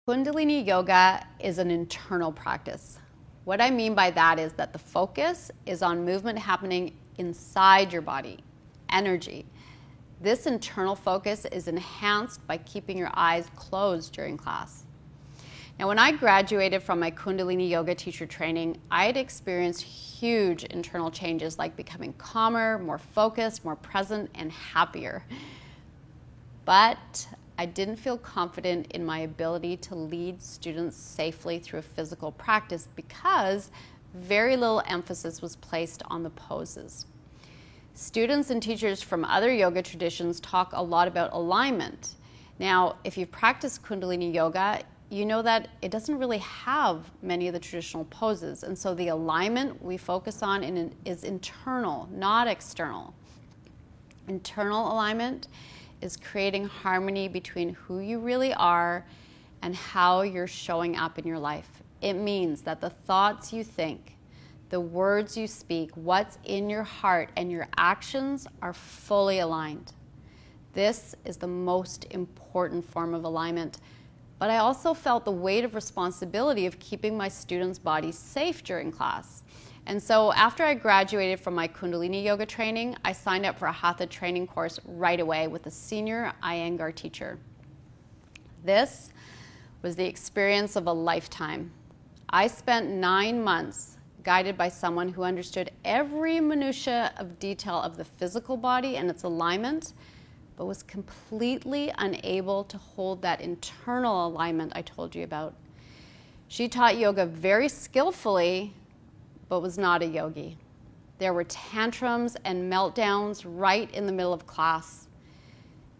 Kundalini yoga is an internal practice. What I mean by that is that the focus is on movement happening inside your body, energy. This internal focus is enhanced by keeping your eyes closed during class. Now, when I graduated from my Kundalini yoga teacher training, I had experienced huge internal changes like becoming calmer, more focused, more present, and happier. But I didn't feel confident in my ability to lead students safely through a physical practice because very little emphasis was placed on the poses. Students and teachers from other yoga traditions talk a lot about alignment. Now, if you've practiced Kundalini yoga, you know that it doesn't really have many of the traditional poses, and so the alignment we focus on is internal, not external. Internal alignment is creating harmony between who you really are and how you're showing up in your life. It means that the thoughts you think, the words you speak, what's in your heart, and your actions are fully aligned. This is the most important form of alignment, but I also felt the weight of responsibility of keeping my students' bodies safe during class. And so after I graduated from my Kundalini yoga training, I signed up for a Hatha training course right away with a senior Iyengar teacher. This was the experience of a lifetime. I spent 9 months guided by someone who understood every minutia of detail of the physical body and its alignment, but was completely unable to hold that internal alignment I told you about. She taught yoga very skillfully, but was not a yogi. There were tantrums and meltdowns right in the middle of class.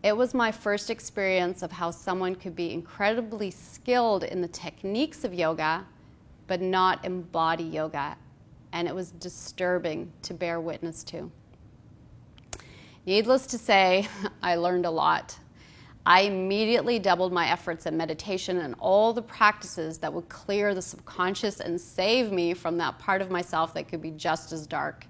It was my first experience of how someone could be incredibly skilled in the techniques of yoga, but not embody yoga, and it was disturbing to bear witness to. Needless to say, I learned a lot. I immediately doubled my efforts at meditation and all the practices that would clear the subconscious and save me from that part of myself that could be just as dark.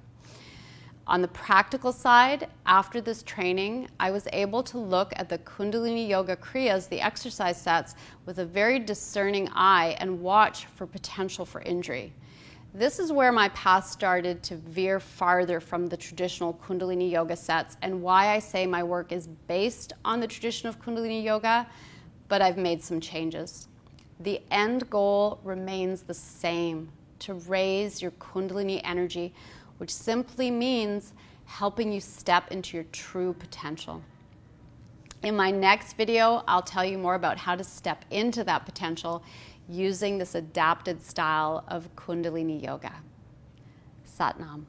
On the practical side, after this training, I was able to look at the Kundalini Yoga Kriyas, the exercise sets, with a very discerning eye and watch for potential for injury. This is where my path started to veer farther from the traditional Kundalini yoga sets and why I say my work is based on the tradition of Kundalini yoga, but I've made some changes. The end goal remains the same, to raise your Kundalini energy, which simply means helping you step into your true potential. In my next video, I'll tell you more about how to step into that potential using this adapted style of Kundalini yoga. Sat Nam.